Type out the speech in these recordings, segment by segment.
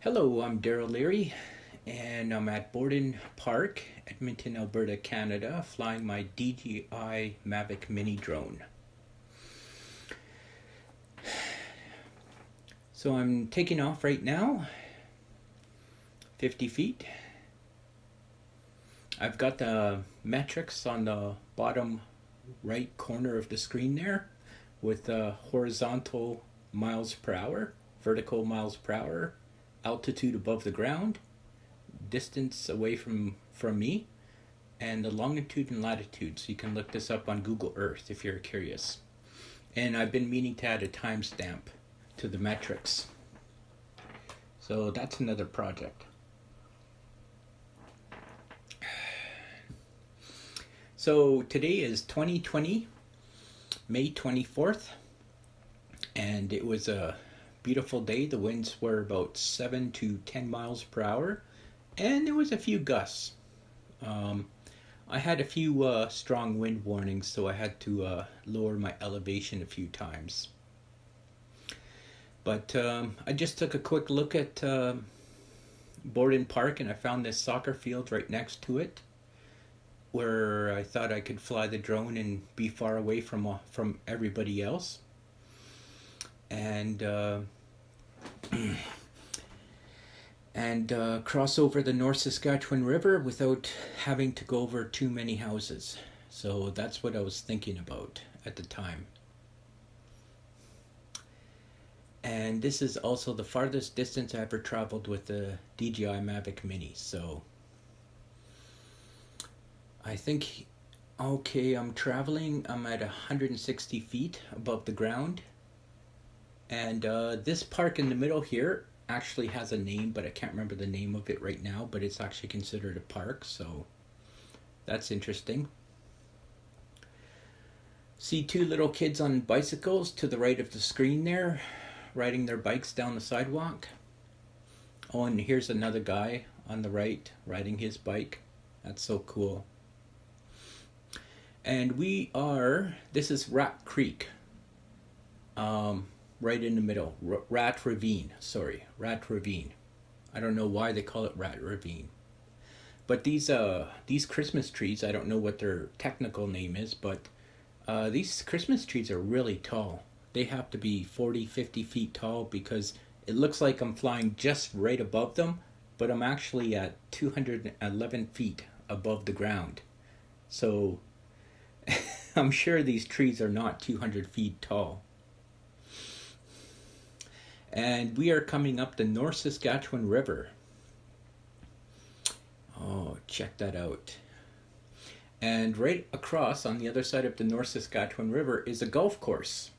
Hello, I'm Daryl Leary, and I'm at Borden Park, Edmonton, Alberta, Canada, flying my DJI Mavic mini drone. So I'm taking off right now, 50 feet. I've got the metrics on the bottom right corner of the screen there with the horizontal miles per hour, vertical miles per hour, altitude above the ground, distance away from me, and the longitude and latitude. So you can look this up on Google Earth if you're curious. And I've been meaning to add a timestamp to the metrics. So that's another project. So today is 2020, May 24th, and it was a beautiful day. The winds were about 7 to 10 miles per hour, and there was a few gusts. I had a few strong wind warnings, so I had to lower my elevation a few times. But I just took a quick look at Borden Park, and I found this soccer field right next to it, where I thought I could fly the drone and be far away from everybody else, and cross over the North Saskatchewan River without having to go over too many houses. So that's what I was thinking about at the time. And this is also the farthest distance I ever traveled with the DJI Mavic Mini. So I think, okay, I'm at 160 feet above the ground. And this park in the middle here actually has a name, but I can't remember the name of it right now, but it's actually considered a park, so that's interesting. See two little kids on bicycles to the right of the screen there, riding their bikes down the sidewalk. Oh, and here's another guy on the right riding his bike. That's so cool. And this is Rat Creek. Right in the middle, Rat Ravine. I don't know why they call it Rat Ravine. But these Christmas trees, I don't know what their technical name is, but these Christmas trees are really tall. They have to be 40, 50 feet tall, because it looks like I'm flying just right above them, but I'm actually at 211 feet above the ground. So I'm sure these trees are not 200 feet tall. And we are coming up the North Saskatchewan River. Oh, check that out. And right across on the other side of the North Saskatchewan River is a golf course.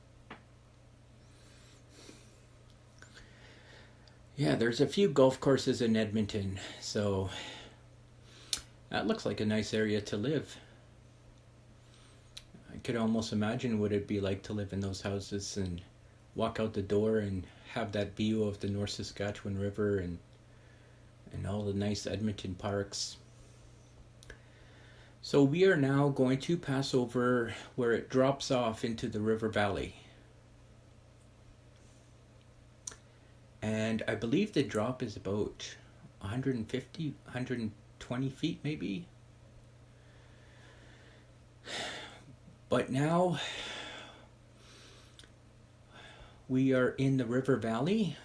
Yeah, there's a few golf courses in Edmonton, so that looks like a nice area to live. I could almost imagine what it'd be like to live in those houses and walk out the door and have that view of the North Saskatchewan River and all the nice Edmonton parks. So we are now going to pass over where it drops off into the river valley. And I believe the drop is about 150, 120 feet maybe. But now we are in the river valley,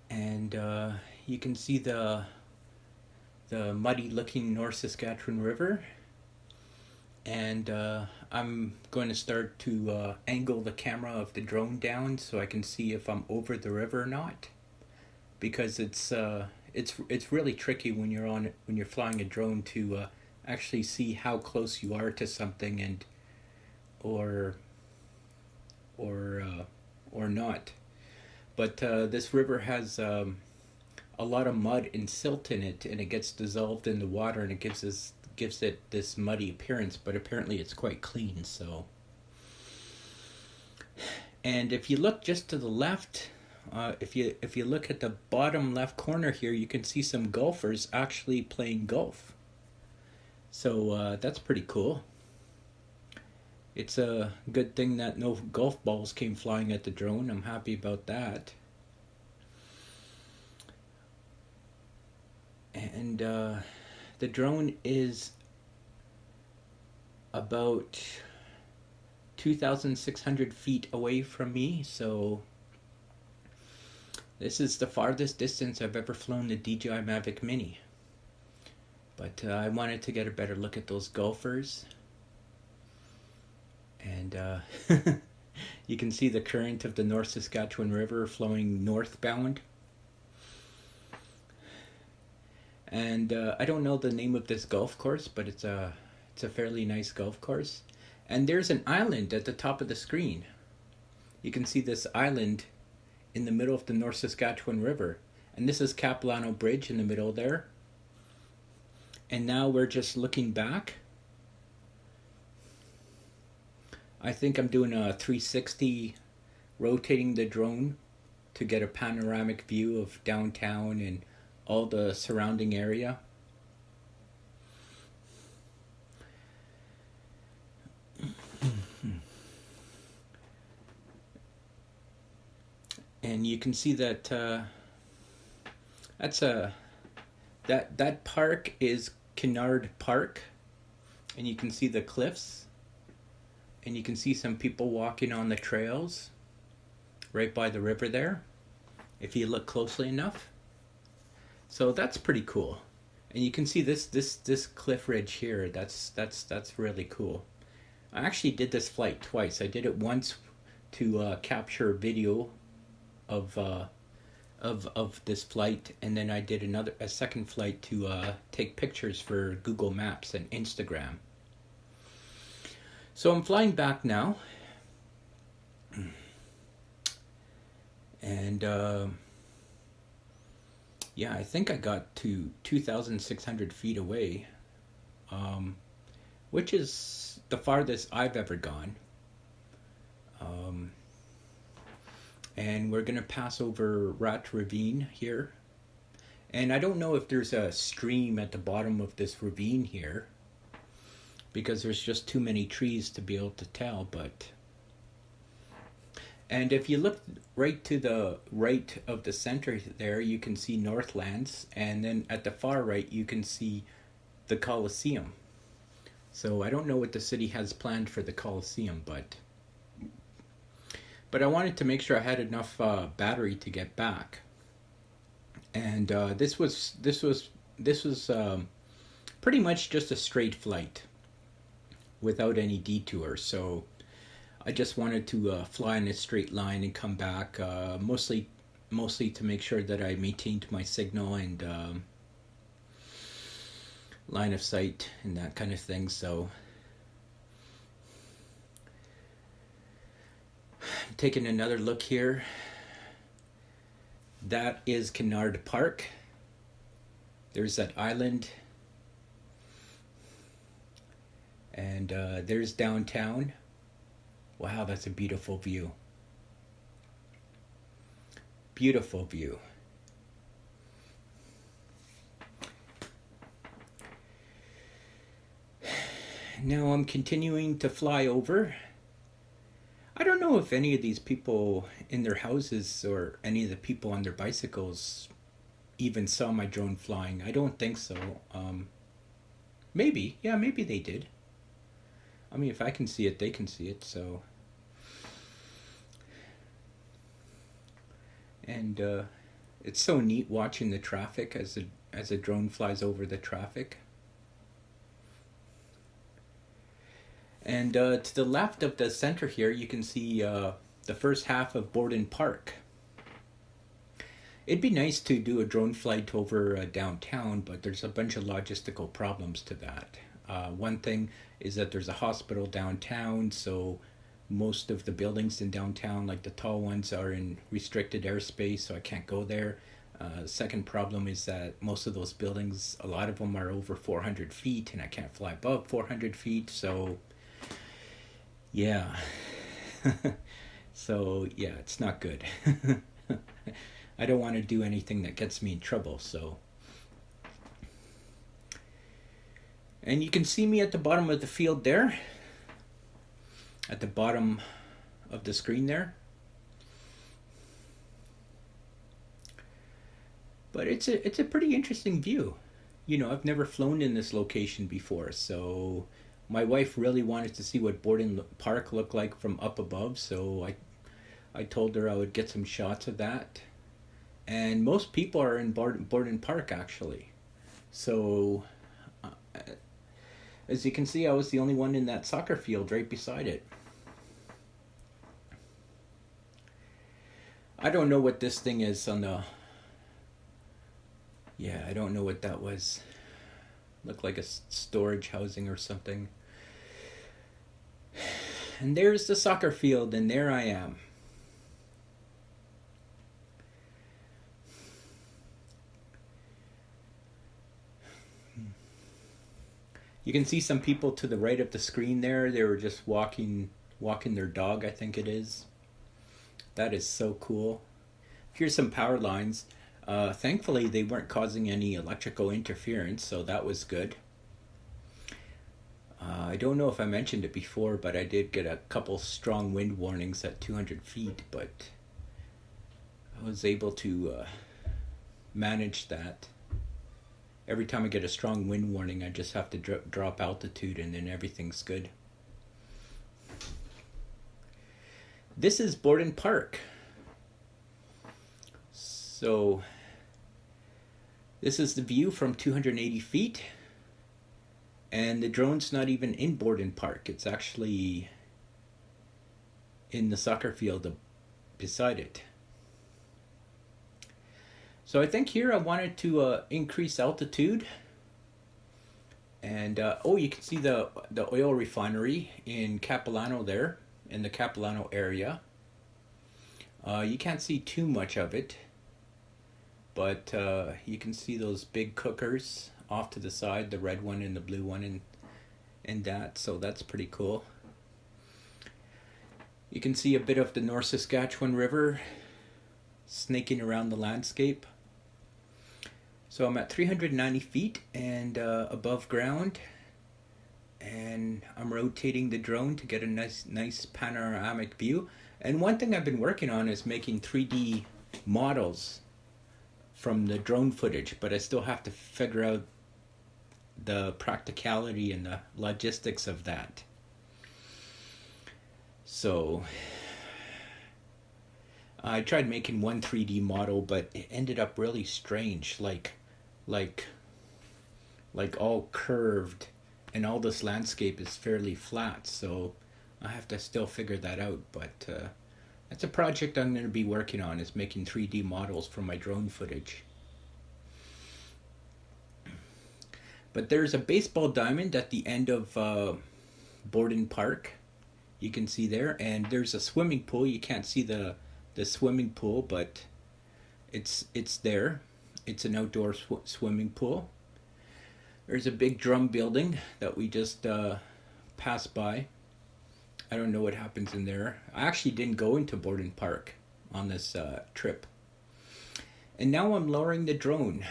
and you can see the muddy looking North Saskatchewan River. And I'm going to start to angle the camera of the drone down so I can see if I'm over the river or not, because it's really tricky when you're flying a drone to actually see how close you are to something and or not. But this river has a lot of mud and silt in it, and it gets dissolved in the water, and it gives it this muddy appearance, but apparently it's quite clean. So, and if you look just to the left, if you look at the bottom left corner here, you can see some golfers actually playing golf. So that's pretty cool. It's a good thing that no golf balls came flying at the drone. I'm happy about that. And the drone is about 2,600 feet away from me, so this is the farthest distance I've ever flown the DJI Mavic Mini. But I wanted to get a better look at those golfers. And you can see the current of the North Saskatchewan River flowing northbound. And I don't know the name of this golf course, but it's a fairly nice golf course. And there's an island at the top of the screen. You can see this island in the middle of the North Saskatchewan River. And this is Capilano Bridge in the middle there. And now we're just looking back. I think I'm doing a 360, rotating the drone to get a panoramic view of downtown and all the surrounding area. And you can see that that park is Kinnaird Park, and you can see the cliffs, and you can see some people walking on the trails right by the river there, if you look closely enough. So that's pretty cool. And you can see this cliff ridge here. That's really cool. I actually did this flight twice. I did it once to capture video of this flight, and then I did a second flight to take pictures for Google Maps and Instagram. So I'm flying back now, and yeah, I think I got to 2,600 feet away, which is the farthest I've ever gone. And we're going to pass over Rat Ravine here. And I don't know if there's a stream at the bottom of this ravine here, because there's just too many trees to be able to tell, but... And if you look right to the right of the center there, you can see Northlands, and then at the far right you can see the Coliseum. So I don't know what the city has planned for the Coliseum, but I wanted to make sure I had enough battery to get back. And this was pretty much just a straight flight without any detours. So I just wanted to fly in a straight line and come back, mostly to make sure that I maintained my signal and line of sight and that kind of thing. So I'm taking another look here. That is Kinnaird Park. There's that island. And there's downtown. Wow, that's a beautiful view. Beautiful view. Now I'm continuing to fly over. I don't know if any of these people in their houses or any of the people on their bicycles even saw my drone flying. I don't think so. Maybe. Yeah, maybe they did. I mean, if I can see it, they can see it, so... And it's so neat watching the traffic as a drone flies over the traffic. And to the left of the center here, you can see the first half of Borden Park. It'd be nice to do a drone flight over downtown, but there's a bunch of logistical problems to that. One thing is that there's a hospital downtown, so most of the buildings in downtown, like the tall ones, are in restricted airspace, so I can't go there. The second problem is that most of those buildings, a lot of them are over 400 feet, and I can't fly above 400 feet, so yeah. So yeah, it's not good. I don't want to do anything that gets me in trouble, so... And you can see me at the bottom of the field there. At the bottom of the screen there. But it's a pretty interesting view. You know, I've never flown in this location before, so my wife really wanted to see what Borden Park looked like from up above, so I told her I would get some shots of that. And most people are in Borden Park actually. So uh, as you can see, I was the only one in that soccer field right beside it. I don't know what this thing is on the. Yeah, I don't know what that was. Looked like a storage housing or something. And there's the soccer field, and there I am. You can see some people to the right of the screen there. They were just walking their dog, I think it is. That is so cool. Here's some power lines. Thankfully, they weren't causing any electrical interference, so that was good. I don't know if I mentioned it before, but I did get a couple strong wind warnings at 200 feet, but I was able to manage that. Every time I get a strong wind warning, I just have to drop altitude and then everything's good. This is Borden Park. So this is the view from 280 feet. And the drone's not even in Borden Park. It's actually in the soccer field beside it. So I think here I wanted to increase altitude. And you can see the oil refinery in Capilano there, in the Capilano area. You can't see too much of it, but you can see those big cookers off to the side, the red one and the blue one and that, so that's pretty cool. You can see a bit of the North Saskatchewan River snaking around the landscape. So I'm at 390 feet and above ground, and I'm rotating the drone to get a nice panoramic view. And one thing I've been working on is making 3D models from the drone footage, but I still have to figure out the practicality and the logistics of that. So I tried making one 3D model, but it ended up really strange, like all curved, and all this landscape is fairly flat, so I have to still figure that out. But that's a project I'm going to be working on, is making 3D models from my drone footage. But there's a baseball diamond at the end of Borden Park. You can see there, and there's a swimming pool. You can't see the swimming pool, but it's there. It's an outdoor swimming pool. There's a big drum building that we just passed by. I don't know what happens in there. I actually didn't go into Borden Park on this trip. And now I'm lowering the drone.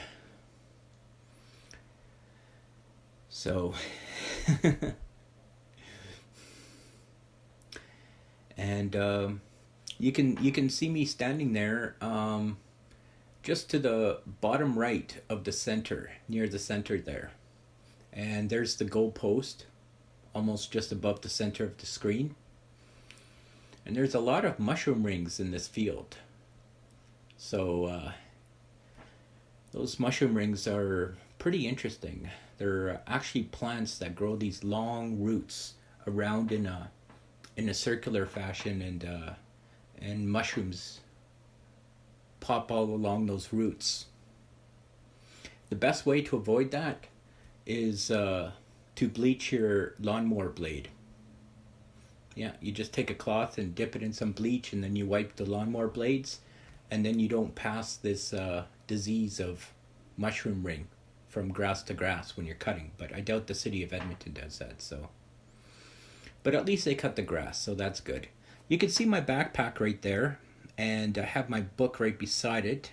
So and you can see me standing there just to the bottom right of the center, near the center there. And there's the goal post, almost just above the center of the screen. And there's a lot of mushroom rings in this field. So those mushroom rings are pretty interesting. They're actually plants that grow these long roots around in a circular fashion, and mushrooms pop all along those roots. The best way to avoid that is to bleach your lawnmower blade. Yeah, you just take a cloth and dip it in some bleach, and then you wipe the lawnmower blades, and then you don't pass this disease of mushroom ring from grass to grass when you're cutting. But I doubt the city of Edmonton does that, so. But at least they cut the grass, so that's good. You can see my backpack right there, and I have my book right beside it.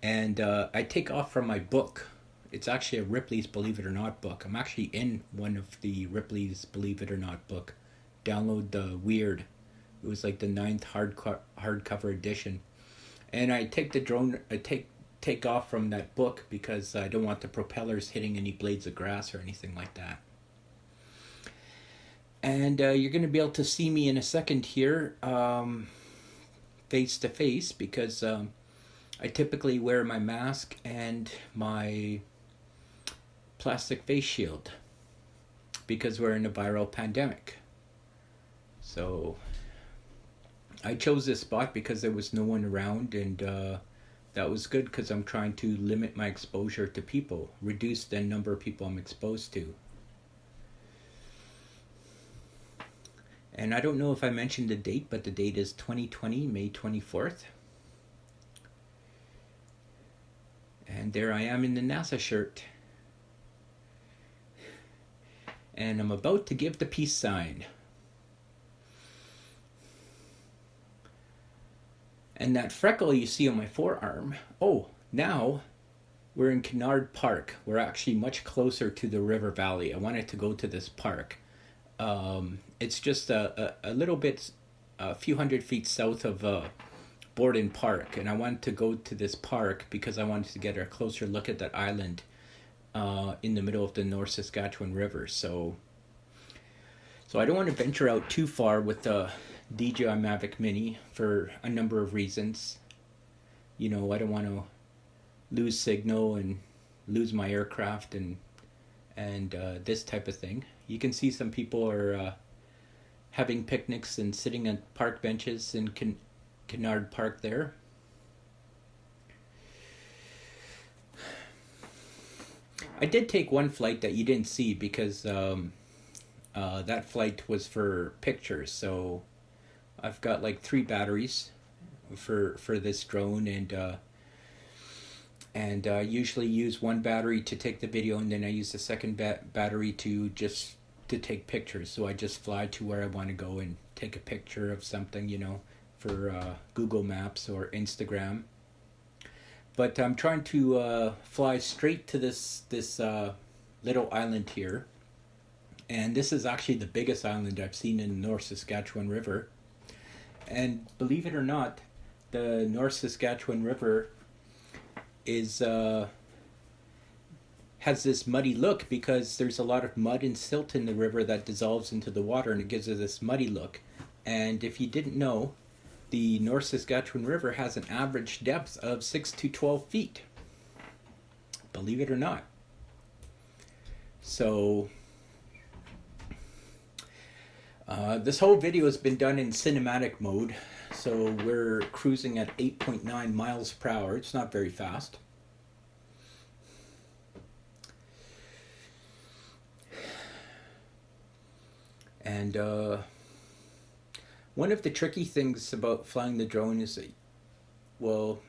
And I take off from my book. It's actually a Ripley's Believe It or Not book. I'm actually in one of the Ripley's Believe It or Not book. Download the Weird. It was like the 9th hardcover edition. And I take the drone, I take take off from that book because I don't want the propellers hitting any blades of grass or anything like that. And you're going to be able to see me in a second here, face to face, because I typically wear my mask and my plastic face shield because we're in a viral pandemic. So I chose this spot because there was no one around, and that was good because I'm trying to limit my exposure to people, reduce the number of people I'm exposed to. And I don't know if I mentioned the date, but the date is 2020, May 24th. And there I am in the NASA shirt. And I'm about to give the peace sign. And that freckle you see on my forearm, oh, now we're in Kinnaird Park. We're actually much closer to the river valley. I wanted to go to this park. It's just a little bit, a few hundred feet south of Borden Park, and I wanted to go to this park because I wanted to get a closer look at that island in the middle of the North Saskatchewan River. So I don't want to venture out too far with the DJI Mavic Mini for a number of reasons. You know, I don't want to lose signal and lose my aircraft and this type of thing. You can see some people are having picnics and sitting on park benches in Kinnaird Park there. I did take one flight that you didn't see because that flight was for pictures. So I've got like 3 batteries for this drone, and I usually use one battery to take the video, and then I use the second battery to take pictures. So I just fly to where I want to go and take a picture of something, you know, for Google Maps or Instagram. But I'm trying to fly straight to this little island here, and this is actually the biggest island I've seen in the North Saskatchewan River. And believe it or not, the North Saskatchewan River has this muddy look because there's a lot of mud and silt in the river that dissolves into the water, and it gives it this muddy look. And if you didn't know, the North Saskatchewan River has an average depth of 6 to 12 feet. Believe it or not. So this whole video has been done in cinematic mode. So we're cruising at 8.9 miles per hour. It's not very fast. And one of the tricky things about flying the drone is that, well,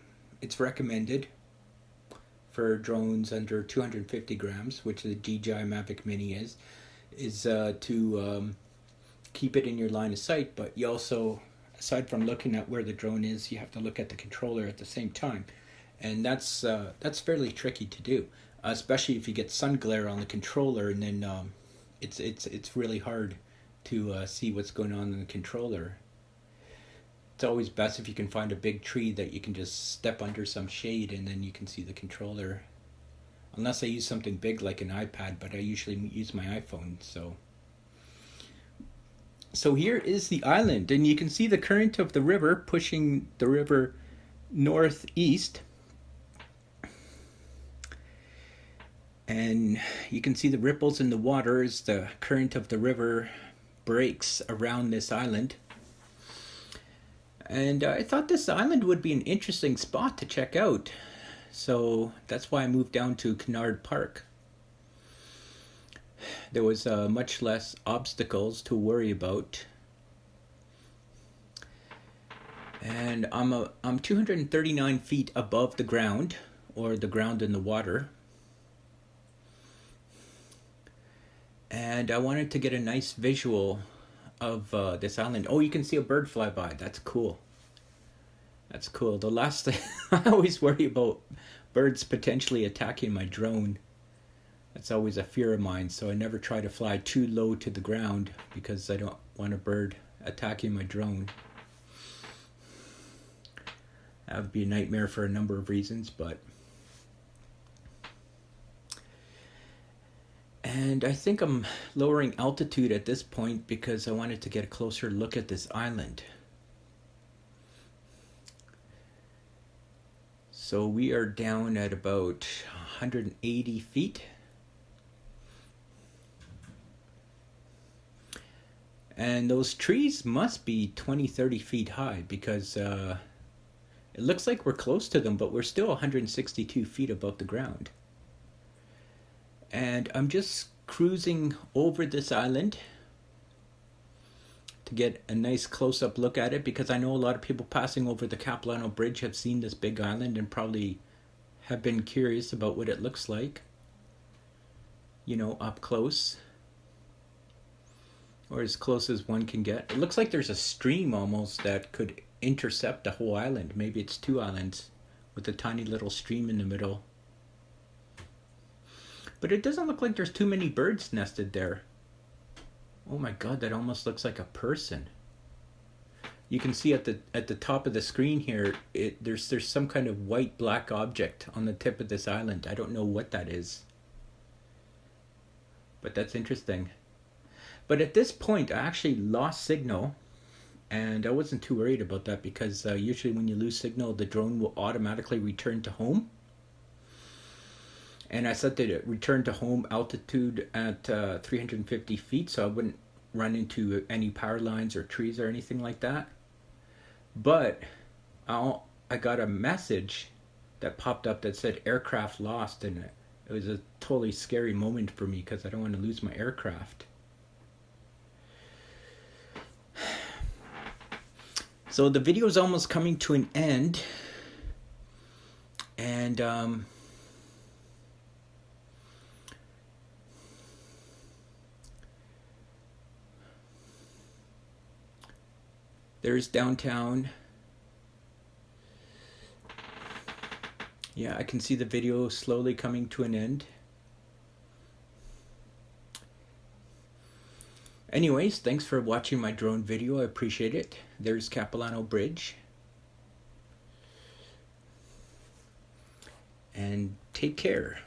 it's recommended for drones under 250 grams, which the DJI Mavic Mini is to keep it in your line of sight. But you also, aside from looking at where the drone is, you have to look at the controller at the same time, and that's fairly tricky to do, especially if you get sun glare on the controller, and then it's really hard to see what's going on in the controller. It's always best if you can find a big tree that you can just step under some shade, and then you can see the controller. Unless I use something big like an iPad, but I usually use my iPhone. So here is the island, and you can see the current of the river pushing the river northeast. And you can see the ripples in the water as the current of the river breaks around this island. And I thought this island would be an interesting spot to check out. So that's why I moved down to Kinnaird Park. There was much less obstacles to worry about. And I'm 239 feet above the ground, or the ground in the water. And I wanted to get a nice visual of this island. Oh, you can see a bird fly by. That's cool. That's cool. The last thing, I always worry about birds potentially attacking my drone. That's always a fear of mine, so I never try to fly too low to the ground because I don't want a bird attacking my drone. That would be a nightmare for a number of reasons, but And I think I'm lowering altitude at this point because I wanted to get a closer look at this island. So we are down at about 180 feet. And those trees must be 20, 30 feet high because it looks like we're close to them, but we're still 162 feet above the ground. And I'm just cruising over this island to get a nice close-up look at it, because I know a lot of people passing over the Capilano Bridge have seen this big island and probably have been curious about what it looks like, you know, up close, or as close as one can get. It looks like there's a stream almost that could intercept the whole island. Maybe it's two islands with a tiny little stream in the middle. But it doesn't look like there's too many birds nested there. Oh my god, that almost looks like a person. You can see at the top of the screen here, there's some kind of white black object on the tip of this island. I don't know what that is, but that's interesting. But at this point, I actually lost signal, and I wasn't too worried about that because usually when you lose signal, the drone will automatically return to home. And I set the return to home altitude at 350 feet, so I wouldn't run into any power lines or trees or anything like that. But I got a message that popped up that said aircraft lost, and it was a totally scary moment for me because I don't want to lose my aircraft. So the video is almost coming to an end, and there's downtown. Yeah, I can see the video slowly coming to an end. Anyways, thanks for watching my drone video. I appreciate it. There's Capilano Bridge. And take care.